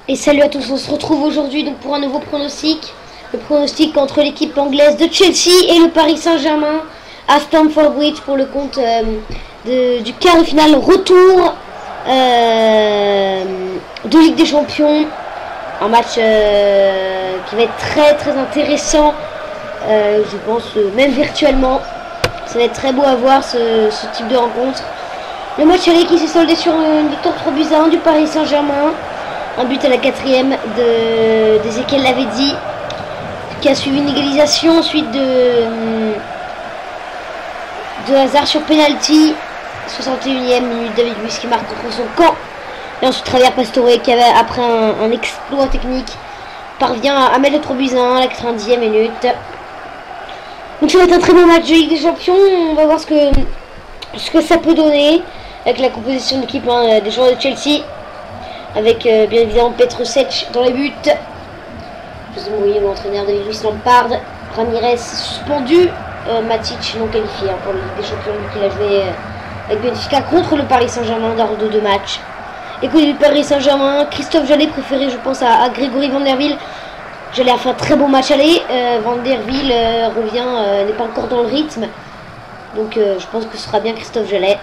Et salut à tous, on se retrouve aujourd'hui donc pour un nouveau pronostic. Le pronostic entre l'équipe anglaise de Chelsea et le Paris Saint-Germain à Stamford Bridge pour le compte du quart de finale retour de Ligue des Champions. Un match qui va être très intéressant, je pense même virtuellement. Ça va être très beau à voir ce type de rencontre. Le match aller qui s'est soldé sur une victoire 3-1 du Paris Saint-Germain. Un but à la 4e d'Ezequiel Lavezzi, qui a suivi une égalisation ensuite de Hazard sur penalty. 61e minute, David Luiz qui marque contre son camp. Et ensuite Javier Pastore qui avait, après un exploit technique, parvient à mettre le 3-1 à la 90e minute. Donc ça va être un très bon match de Ligue des Champions. On va voir ce que ça peut donner avec la composition d'équipe des joueurs de Chelsea. Avec bien évidemment Petrušec dans les buts. José Mourinho, l'entraîneur de Luis Lampard. Ramirez suspendu. Matic non qualifié pour la Ligue des Champions, qu'il a joué avec Benfica contre le Paris Saint-Germain lors de 2 matchs. Et côté du Paris Saint-Germain, Christophe Jallet préféré je pense à Grégory Van der Wiel. Jallet a fait un très bon match aller. Van der Wiel revient, n'est pas encore dans le rythme. Donc je pense que ce sera bien Christophe Jallet.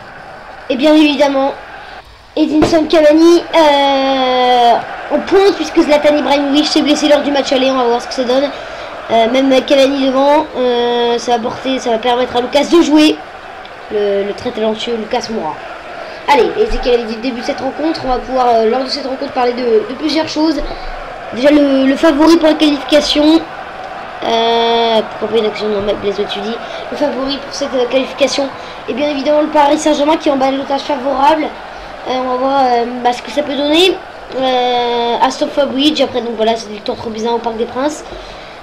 Et bien évidemment Edinson Cavani en pointe, puisque Zlatan Ibrahimovic s'est blessé lors du match aller. On va voir ce que ça donne. Même Cavani devant, ça va permettre à Lucas de jouer, le très talentueux Lucas Moura. Allez, Ezequiel avait dit le début de cette rencontre. On va pouvoir lors de cette rencontre parler de plusieurs choses. Déjà le favori pour la qualification. Pourquoi pas une action non, Blaise Matuidi. Le favori pour cette qualification et bien évidemment le Paris Saint-Germain qui est en ballottage favorable. On va voir ce que ça peut donner à Stamford Bridge. Après donc voilà, c'est une victoire 3-1 au Parc des Princes.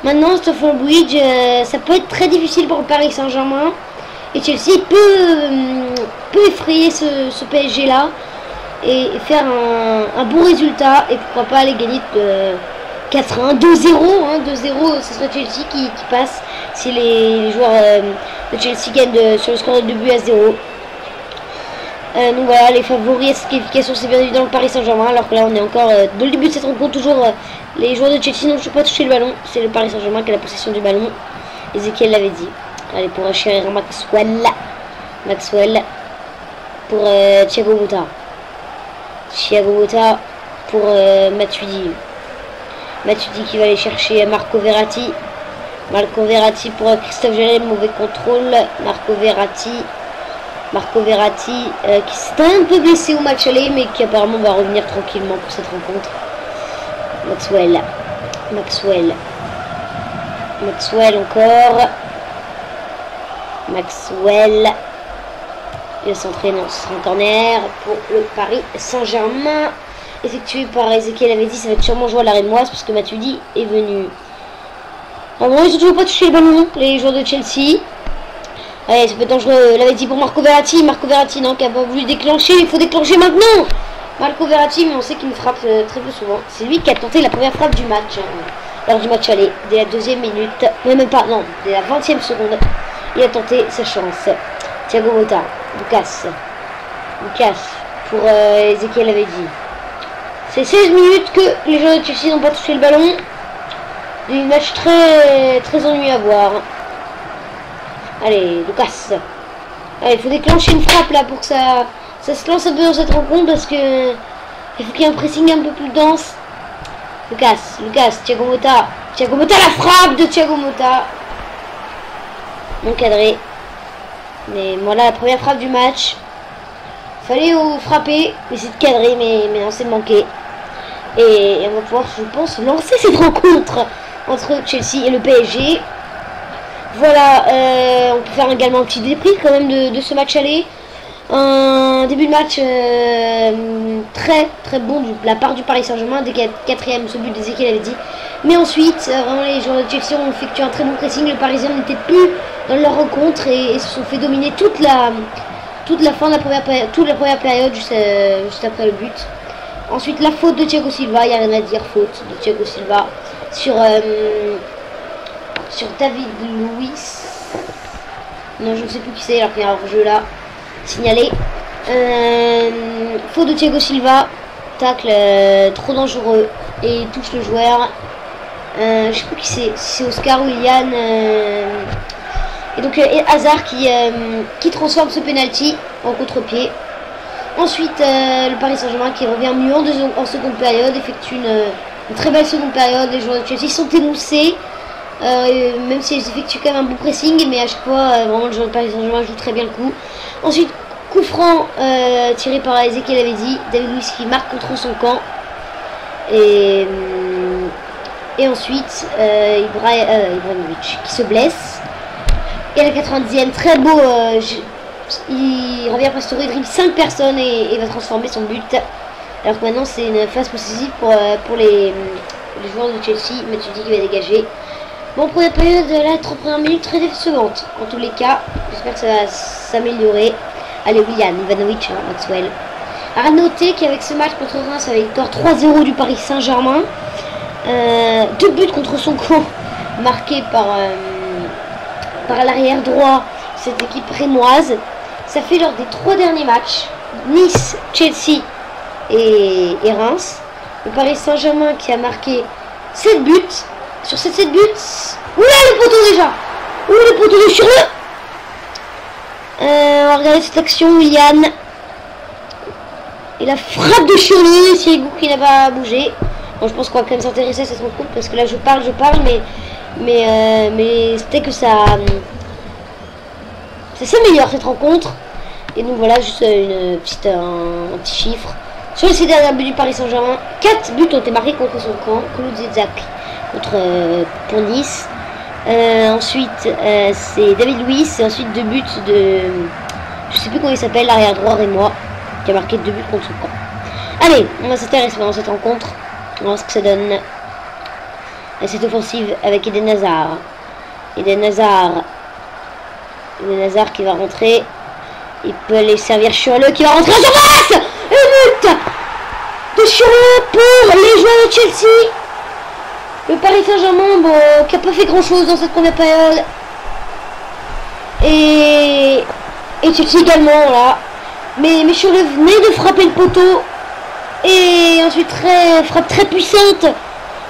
Maintenant Stamford Bridge, ça peut être très difficile pour le Paris Saint-Germain, et Chelsea peut effrayer ce PSG là et faire un bon résultat, et pourquoi pas aller gagner 4-1, 2-0, 2-0, ce serait Chelsea qui passe si les joueurs de Chelsea gagnent sur le score de 2-0. Donc voilà, les favoris à cette qualification, c'est bien évidemment le Paris Saint-Germain, alors que là on est encore dans le début de cette rencontre, toujours les joueurs de Chelsea n'ont toujours pas touché le ballon. C'est le Paris Saint-Germain qui a la possession du ballon. Ezequiel l'avait dit. Allez, pour Cher Maxwell pour Thiago Motta pour Matuidi qui va aller chercher Marco Verratti pour Christophe Jallet. Mauvais contrôle. Marco Verratti qui s'est un peu blessé au match aller, mais qui apparemment va revenir tranquillement pour cette rencontre. Maxwell encore. Il va s'entraîner dans ce corner pour le Paris Saint-Germain, effectué par Ezequiel Lavezzi. Ça va être sûrement joué à la Rémoise puisque Matuidi est venu. En gros, ils n'ont toujours pas touché le ballon, les joueurs de Chelsea. Allez, ça peut être dangereux. Lavezzi pour Marco Verratti non, qui n'a pas voulu déclencher. Il faut déclencher maintenant. Marco Verratti, mais on sait qu'il me frappe très peu souvent. C'est lui qui a tenté la première frappe du match, lors du match aller, dès la 2e minute, même pas, non, dès la 20e seconde, il a tenté sa chance. Thiago Motta, Lucas pour Ezequiel Lavezzi. C'est 16 minutes que les joueurs de Chelsea n'ont pas touché le ballon. Un match très ennuyeux à voir. Allez, Lucas. Allez, il faut déclencher une frappe là pour que ça se lance un peu dans cette rencontre, parce que il faut qu'il y ait un pressing un peu plus dense. Lucas, Thiago Motta, la frappe de Thiago Motta. Encadré. Mais voilà la première frappe du match. Fallait frapper, mais c'est cadré, mais non, c'est manqué. Et on va pouvoir, je pense, lancer cette rencontre entre Chelsea et le PSG. Voilà, on peut faire également un petit débrief quand même de ce match aller. Un début de match très bon de la part du Paris Saint-Germain, dès 4e, ce but d'Ezequiel avait dit. Mais ensuite, vraiment les joueurs de Chelsea ont effectué un très bon pressing. Les Parisiens n'étaient plus dans leur rencontre et se sont fait dominer toute la fin de la première période, juste après le but. Ensuite, la faute de Thiago Silva, il n'y a rien à dire, faute de Thiago Silva sur David Luiz. Non, je ne sais plus qui c'est, alors qu'il y a un hors-jeu là. Signalé. Faute de Thiago Silva. Tacle trop dangereux. et il touche le joueur. Je sais plus qui c'est Oscar ou Ilian. Et donc Hazard qui transforme ce penalty en contre-pied. Ensuite le Paris Saint-Germain qui revient mieux en seconde période, effectue une très belle seconde période. Les joueurs de Chelsea sont émoussés, même s'ils effectuent quand même un bon pressing, mais à chaque fois vraiment le joueur de Paris Saint-Germain joue très bien le coup. Ensuite coup franc tiré par Ezequiel Lavezzi, David Luiz qui marque contre son camp. Et ensuite Ibrahimovic qui se blesse. Et à la 90e, très beau, il revient Pastore, il dribble 5 personnes et va transformer son but. Alors que maintenant c'est une phase possessive pour les joueurs de Chelsea. Matuidi qui va dégager. Bon, première période, la 30 premières minutes très décevante. En tous les cas, j'espère que ça va s'améliorer. Allez, Willian, Ivanovic, hein, Maxwell. À noter qu'avec ce match contre Reims, avec victoire 3-0 du Paris Saint-Germain, 2 buts contre son camp, marqués par l'arrière droit, cette équipe rémoise. Ça fait lors des 3 derniers matchs, Nice, Chelsea et Reims. Le Paris Saint-Germain qui a marqué 7 buts. Sur ces 7 buts, oula le poteau déjà. Oula le poteau de sur le. On va regarder cette action, Willian. Et la frappe de Chirou, Sirigu qui n'a pas bougé. Bon, je pense qu'on va quand même s'intéresser à cette rencontre parce que là je parle, mais c'était que ça s'améliore cette rencontre. Et donc voilà, juste un petit chiffre. Sur les 6 derniers buts du Paris Saint-Germain, 4 buts ont été marqués contre son camp. Koulouzezak pour Nice. Ensuite, c'est David Luiz. Et ensuite 2 buts de... Je sais plus comment il s'appelle, l'arrière droit rémois, qui a marqué 2 buts contre son camp. Allez, on va s'intéresser dans cette rencontre. On va voir ce que ça donne. Et cette offensive avec Eden Hazard. Eden Hazard qui va rentrer. Il peut aller servir Chirou qui va rentrer en surface. Et but de Chirou pour les joueurs de Chelsea. Le Paris Saint-Germain, bon, qui n'a pas fait grand chose dans cette première période. Et Chelsea également là. Mais Chirou venait de frapper le poteau. Et ensuite frappe très puissante,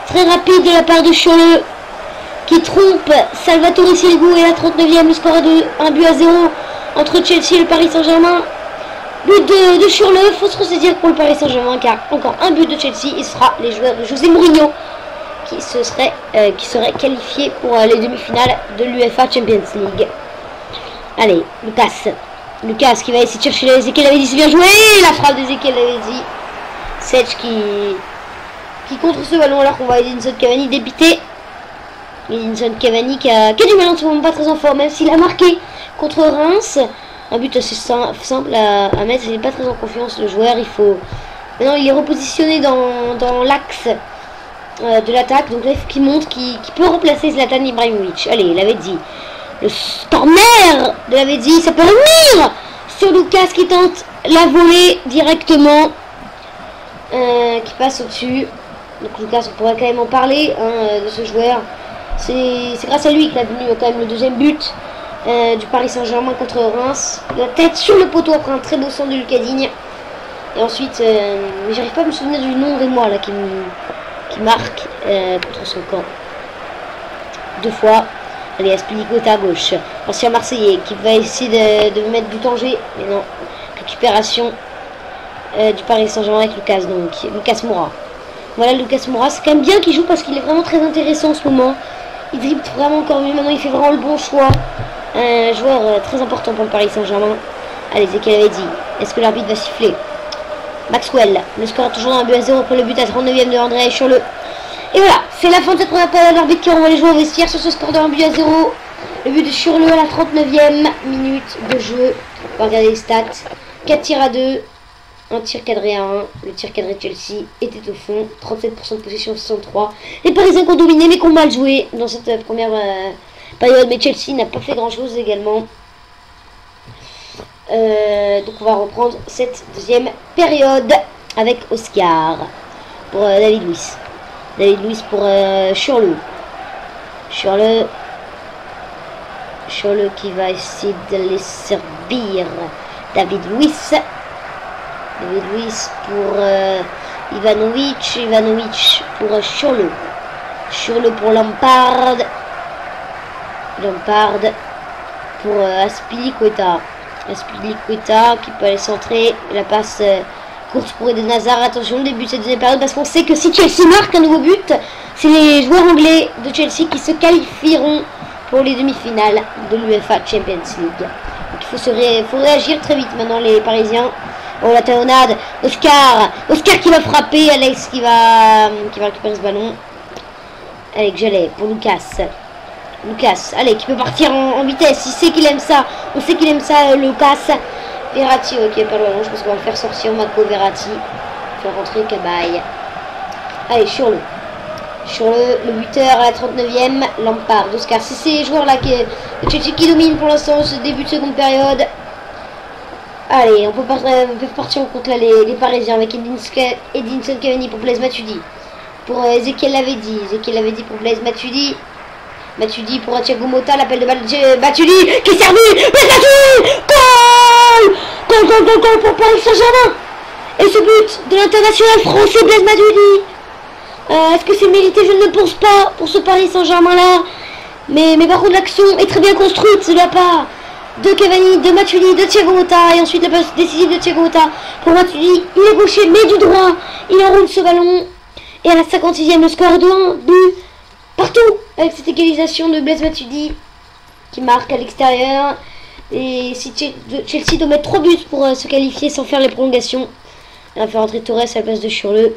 très rapide de la part de Chirou qui trompe Salvatore Sirigu. Et à la 39e, le score est de 1-0 entre Chelsea et le Paris Saint-Germain. But de Chirou, faut se ressaisir pour le Paris Saint-Germain car encore un but de Chelsea, il sera les joueurs de José Mourinho qui seraient qualifiés pour les demi-finales de l'UEFA Champions League. Allez, Lucas qui va essayer de chercher Ezequiel Lavezzi, c'est bien joué, la frappe d'Ezequiel Lavezzi. Sedge qui contre ce ballon alors qu'on voit Edinson Cavani débiter. Edinson Cavani qui a du mal en ce moment, pas très en forme, même s'il a marqué contre Reims. Un but assez simple à mettre, il n'est pas très en confiance le joueur. Maintenant il est repositionné dans l'axe de l'attaque, donc là il faut qu'il montre qu'il peut remplacer Zlatan Ibrahimovic. Allez, Lavezzi, le corner de Lavezzi, ça peut revenir sur Lucas qui tente la volée directement, qui passe au-dessus. Donc Lucas, on pourrait quand même en parler de ce joueur. C'est grâce à lui qu'il a venu quand même le deuxième but du Paris Saint-Germain contre Reims. La tête sur le poteau après un très beau centre de Lucas Digne. Et ensuite, j'arrive pas à me souvenir du nom des mois là qui marque contre son camp. 2 fois. Allez, Aspilicueta à gauche. Ancien Marseillais qui va essayer de mettre du danger. Mais non. Récupération du Paris Saint-Germain avec Lucas. Donc, Lucas Moura. Voilà, Lucas Moura. C'est quand même bien qu'il joue parce qu'il est vraiment très intéressant en ce moment. Il dribble vraiment encore mieux. Maintenant, il fait vraiment le bon choix. Un joueur très important pour le Paris Saint-Germain. Allez, Ezequiel Lavezzi. Est-ce que l'arbitre va siffler? Maxwell, le score toujours d'un but à 0 pour le but à 39e de André sur le. Et voilà, c'est la fin de cette première période. L'arbitre qui renvoie les joueurs au vestiaire sur ce score d'un but à 0. Le but de Chirou à la 39e minute de jeu. On va regarder les stats. 4 tirs à 2, un tir cadré à 1. Le tir cadré de Chelsea était au fond. 37% de possession, 63. Les Parisiens qui ont dominé mais qui ont mal joué dans cette première période. Mais Chelsea n'a pas fait grand chose également. Donc on va reprendre cette deuxième période avec Oscar pour David Luiz. David Luiz pour Chirou. Chirou qui va essayer de les servir. David Luiz. David Luiz pour Ivanovic. Ivanovic pour Schürrle. Schürrle pour Lampard. Lampard pour Azpilicueta. Azpilicueta qui peut aller centrer. La passe course pour Eden Hazard. Attention, le début de cette deuxième période parce qu'on sait que si Chelsea marque un nouveau but, c'est les joueurs anglais de Chelsea qui se qualifieront pour les demi-finales de l'UEFA Champions League. Donc il faut réagir très vite maintenant les Parisiens. Oh la talonnade, Oscar qui va frapper, Alex qui va récupérer ce ballon. Avec Gelé pour Lucas. Lucas, allez, qui peut partir en vitesse, il sait qu'il aime ça. On sait qu'il aime ça, Lucas. Verratti, ok, pas loin, je pense qu'on va faire sortir Marco Verratti. Faire rentrer Cabaye. Allez, Schürrle. Schürrle, le buteur à la 39e. Lampard, Oscar. C'est ces joueurs-là qui dominent pour l'instant ce début de seconde période. Allez, on peut partir en compte là les Parisiens avec Edinson Cavani pour Blaise Matuidi. Pour Ezequiel Lavezzi. Ezequiel Lavezzi pour Blaise Matuidi. Matuidi pour Thiago Motta. L'appel de Matuidi qui est servi. Blaise Matuidi. Goal pour Paris Saint-Germain. Et ce but de l'international français Blaise Matuidi. Est-ce que c'est mérité? Je ne le pense pas pour ce Paris Saint-Germain là. Mais par contre l'action est très bien construite de la part de Cavani, de Matuidi, de Thiago Motta. Et ensuite la passe décisive de Thiago Motta pour Matuidi. Il est gaucher mais du droit. Il enroule ce ballon. Et à la 56e, le score est de 1 but partout. Avec cette égalisation de Blaise Matuidi qui marque à l'extérieur. Et si Chelsea doit mettre 3 buts pour se qualifier sans faire les prolongations. On va faire entrer Torres à la place de Schürrle.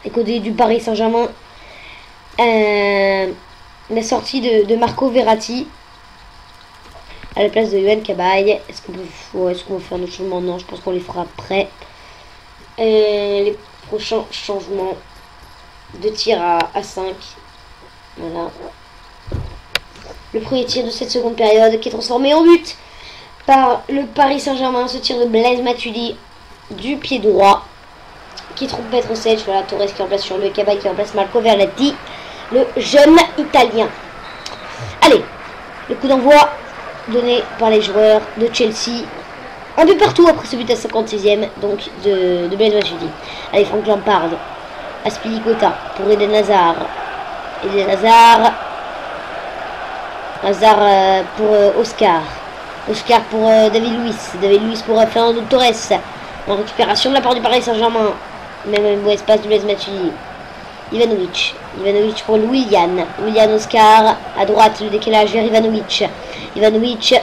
Et côté du Paris Saint-Germain, la sortie de Marco Verratti à la place de Yohan Cabaye. Est-ce qu'on va faire nos changements? Non, je pense qu'on les fera après. Les prochains changements de tir à 5. Voilà. Le premier tir de cette seconde période qui est transformé en but par le Paris Saint-Germain. Ce tir de Blaise Matuidi du pied droit qui trompe Petr Cech. Voilà, Torres qui remplace sur le Cabaye qui remplace Marco Verratti, le jeune italien. Allez, le coup d'envoi donné par les joueurs de Chelsea. Un but partout après ce but à 56e donc de Blaise Matuidi. Allez, Frank Lampard. Azpilicueta pour Eden Hazard. Eden Hazard. Hazard pour Oscar. Oscar pour David Luiz. David Luiz pour Fernando Torres. En récupération de la part du Paris Saint-Germain. Même beau espace de Blaise Matuidi. Ivanovic. Ivanovic pour Willian. Willian Oscar. À droite, le décalage vers Ivanovic. Ivanovic.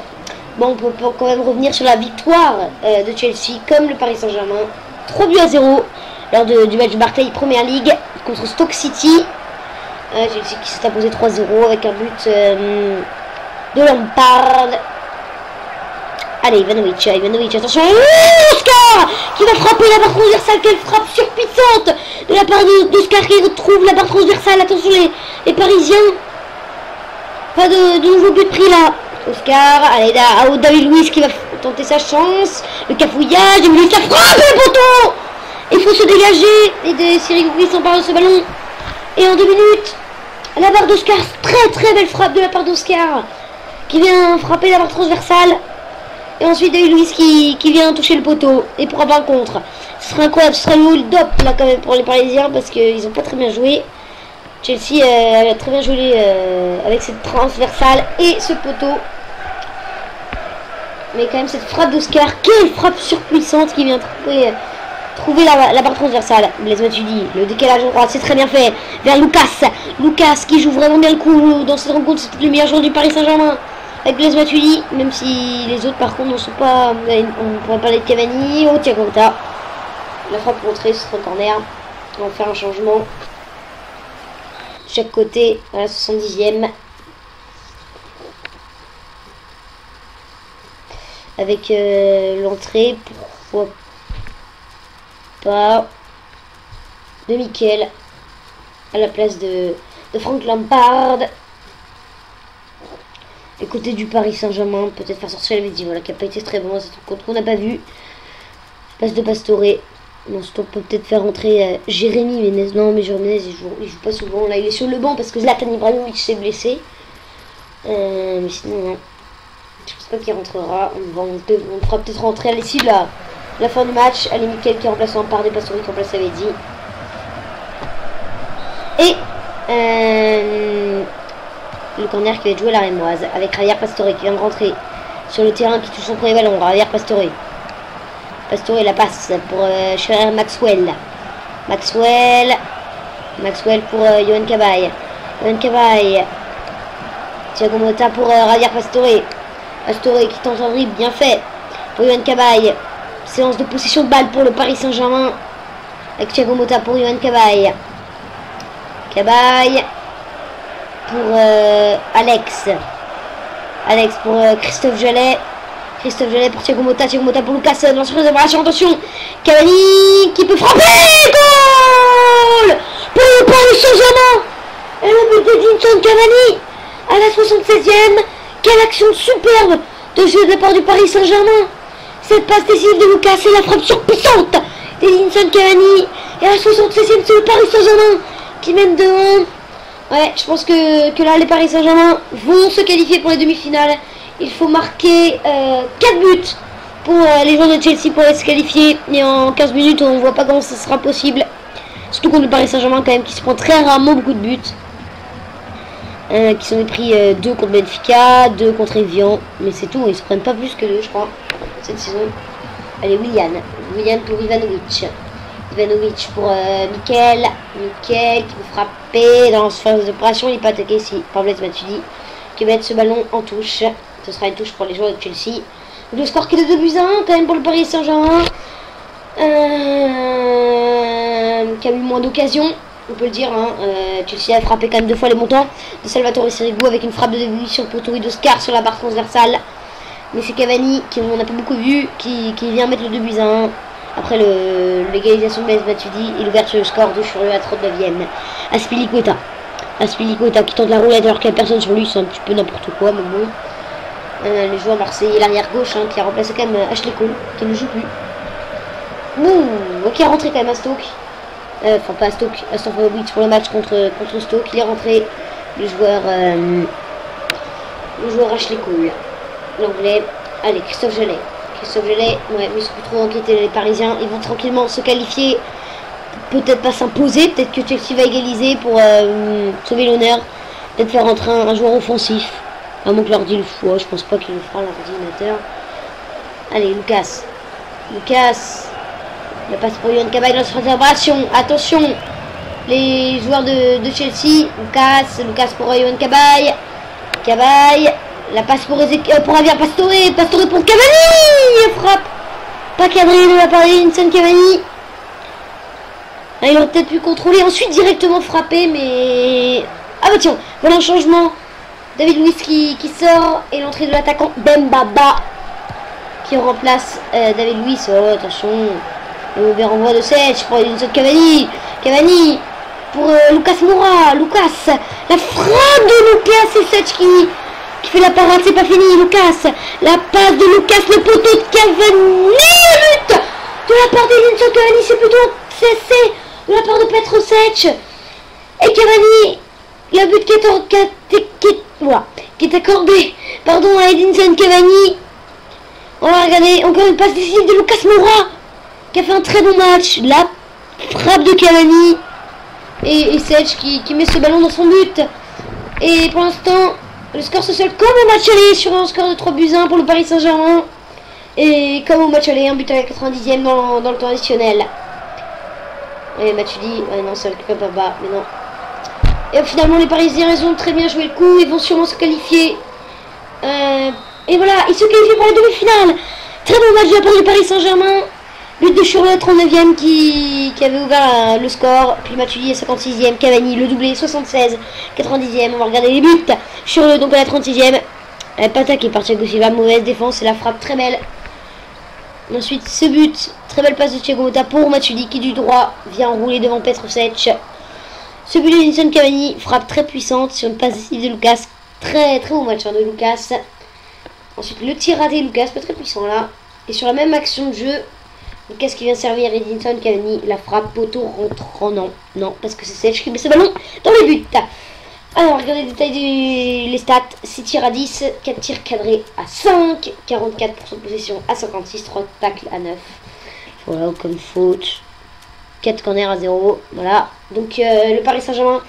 Bon, on peut quand même revenir sur la victoire de Chelsea comme le Paris Saint-Germain. 3 buts à 0 lors du match Barclays Premier League contre Stoke City. Chelsea qui s'est imposé 3-0 avec un but de Lampard. Allez, Ivanovic, attention. Oscar qui va frapper la barre transversale. Quelle frappe surpuissante de la part d'Oscar qui retrouve la barre transversale. Attention les Parisiens. Pas de nouveau but pris là. Oscar, allez là, David Luiz qui va tenter sa chance. Le cafouillage, Luiz la frappe le poteau. Il faut se dégager. Et de Cyril Gouy s'empare de ce ballon. Et en 2 minutes, la barre d'Oscar, très belle frappe de la part d'Oscar qui vient frapper la barre transversale. Et ensuite David Luiz qui vient toucher le poteau. Et pour avoir un contre. Ce serait incroyable, ce serait le hold-up là quand même pour les Parisiens parce qu'ils n'ont pas très bien joué. Chelsea a très bien joué avec cette transversale et ce poteau. Mais quand même cette frappe d'Oscar, quelle frappe surpuissante qui vient trouver la barre transversale. Blaise Matuidi, le décalage à droite, c'est très bien fait. Vers Lucas. Lucas qui joue vraiment bien le coup dans cette rencontre. C'est le meilleur joueur du Paris Saint-Germain. Avec Blaise Matuidi, même si les autres par contre ne sont pas... On pourrait parler de Cavani. Oh, Thiago Motta. La frappe contrée, ce sera corner. On va faire un changement. Chaque côté à la 70e. Avec l'entrée, pourquoi pas, de Mikel à la place de Frank Lampard. Et côté du Paris Saint-Germain, peut-être faire sortir Lavezzi, voilà, qui n'a pas été très bon, c'est un compte qu'on n'a pas vu. Place de Pastore. Non, on peut peut-être faire rentrer Jérémy Ménez. Non, mais Jérémy Ménez, il joue pas souvent. Là, il est sur le banc parce que Zlatan Ibrahimovic s'est blessé. Mais sinon, non. Je pense pas qu'il rentrera. On fera peut-être rentrer Alessi là. La fin du match, allez, Mikel qui est remplaçant par des Pastore qui remplace Avedi. Et le corner qui va être joué à la Rémoise avec Javier Pastore qui vient de rentrer sur le terrain, qui touche son premier ballon. Javier Pastore. Pastore la passe pour Scherer Maxwell. Maxwell pour Yohan Cabaye. Yohan Cabaye. Thiago Motta pour Javier Pastore. Pastore qui tente un dribble bien fait pour Yohan Cabaye. Séance de possession de balle pour le Paris Saint-Germain avec Thiago Motta pour Yohan Cabaye. Cabaye pour Alex. Alex pour Christophe Jallet. Christophe Jallet pour Thiago Motta. Thiago Motta pour Lucas dans la réservation. Attention, Cavani qui peut frapper. Goal pour le Paris Saint-Germain. Et le but d'Edinson Cavani à la 76e. Quelle action superbe de jeu de la part du Paris Saint-Germain. Cette passe décisive de Lucas et la frappe surpuissante d'Edinson Cavani. Et à la 76e, c'est le Paris Saint-Germain qui mène de 1. Ouais, je pense que là, les Paris Saint-Germain vont se qualifier pour les demi-finales. Il faut marquer 4 buts pour les joueurs de Chelsea pour se qualifier. Et en 15 minutes, on ne voit pas comment ça sera possible. Surtout contre le Paris Saint-Germain quand même, qui se prend très rarement beaucoup de buts. Qui sont pris 2 contre Benfica, 2 contre Evian. Mais c'est tout, ils se prennent pas plus que 2, je crois, cette saison. Allez, Willian pour Ivanovic. Ivanovic pour Mikel. Mikel qui peut frapper dans la phase d'opération. Il n'est pas attaqué ici par Blaise Matuidi qui va mettre ce ballon en touche. Ce sera une touche pour les joueurs de Chelsea. Donc, le score qui est de 2-1 quand même pour le Paris Saint-Germain. Qui a eu moins d'occasions, on peut le dire. Chelsea a frappé quand même 2 fois les montants de Salvatore Sirigu avec une frappe de début sur le poteau d'Oscar sur la barre transversale. Mais c'est Cavani, qui on n'a pas beaucoup vu, qui vient mettre le 2-1. Après l'égalisation de Blaise Matuidi et l'ouverture du score de Churieux à 39e. Aspilicueta. Aspilicueta qui tente la roulette alors qu'il n'y a personne sur lui, c'est un petit peu n'importe quoi, mais bon. Les joueurs marseillais, l'arrière gauche qui a remplacé quand même Ashley Cole, qui ne joue plus. Qui est rentré quand même à Stoke. Enfin pas à Stoke, à Stamford Bridge pour le match contre Stoke. Il est rentré le joueur Ashley Cole. L'anglais. Allez, Christophe Jallet. Christophe Jallet, ouais, mais c'est plus trop inquiéter les Parisiens. Ils vont tranquillement se qualifier. Peut-être pas s'imposer. Peut-être que Chelsea va égaliser pour sauver l'honneur. Peut-être faire rentrer un joueur offensif. À moins que l'ordi le foie. Je pense pas qu'il le fera l'ordinateur. Allez, Lucas. La passe pour Yohan Cabaye dans sa réservation. Attention, les joueurs de Chelsea. Lucas pour Yohan Cabaye. La passe pour Javier Pastore. Pastore pour Cavani. Frappe. Pas cadré de la part d'Edinson Cavani. Il aurait peut-être pu contrôler. Ensuite directement frapper. Mais... ah bah tiens, voilà un changement. David Luiz qui sort. Et l'entrée de l'attaquant Bembaba qui remplace David Luiz. Oh, attention. Le mauvais renvoi de Sech pour Edinson Cavani. Cavani pour Lucas Moura. Lucas. La frappe de Lucas et Sech qui fait la parade. C'est pas fini. Lucas. La passe de Lucas. Le poteau de Cavani. Le but de la part d'Edinson Cavani. C'est plutôt cessé de la part de Petr Sech. Et Cavani. Le but qui est accordé pardon, à Edinson Cavani. On va regarder encore une passe décisive de Lucas Moura qui a fait un très bon match. La frappe de Cavani et Sech qui met ce ballon dans son but. Et pour l'instant, le score se solde comme au match aller sur un score de 3-1 pour le Paris Saint-Germain. Et comme au match aller, un but à la 90e dans le temps additionnel. Et Matuidi, non, ça le pas bas, mais non. Et finalement, les Parisiens, ils ont très bien joué le coup. Ils vont sûrement se qualifier. Et voilà, ils se qualifient pour la demi-finale. Très bon match de la part du Paris Saint-Germain. But de Churieux, 39e qui avait ouvert le score. Puis Matuidi à 56e. Cavani, le doublé, 76. 90e. On va regarder les buts. Churieux donc à la 36e. Pas attaqué par Thiago Silva. Mauvaise défense. Et la frappe très belle. Ensuite, ce but. Très belle passe de Thiago Motta pour Matuidi qui du droit vient rouler devant Petr Sech. Ce but d'Edinson Cavani. Frappe très puissante sur une passe décisive de Lucas. Très très bon match de Lucas. Ensuite, le tir raté de Lucas. Pas très puissant là. Et sur la même action de jeu. Lucas qui vient servir Edinson Cavani. La frappe poteau rentrant. Non, parce que c'est Sech qui met ce ballon dans les buts. Alors, regardez les détails les stats. 6 tirs à 10, 4 tirs cadrés à 5, 44% de possession à 56, 3 tacles à 9. Voilà, comme faute. 4 corners à 0. Voilà. Donc le Paris Saint-Germain,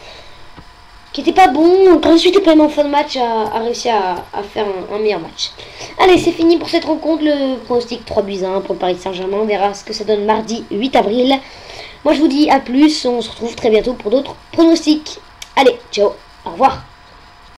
qui était pas bon, quand ensuite quand même en fin de match a réussi à faire un meilleur match. Allez, c'est fini pour cette rencontre. Le pronostic 3-1 pour le Paris Saint-Germain. On verra ce que ça donne mardi 8 avril. Moi je vous dis à plus. On se retrouve très bientôt pour d'autres pronostics. Allez, ciao, au revoir.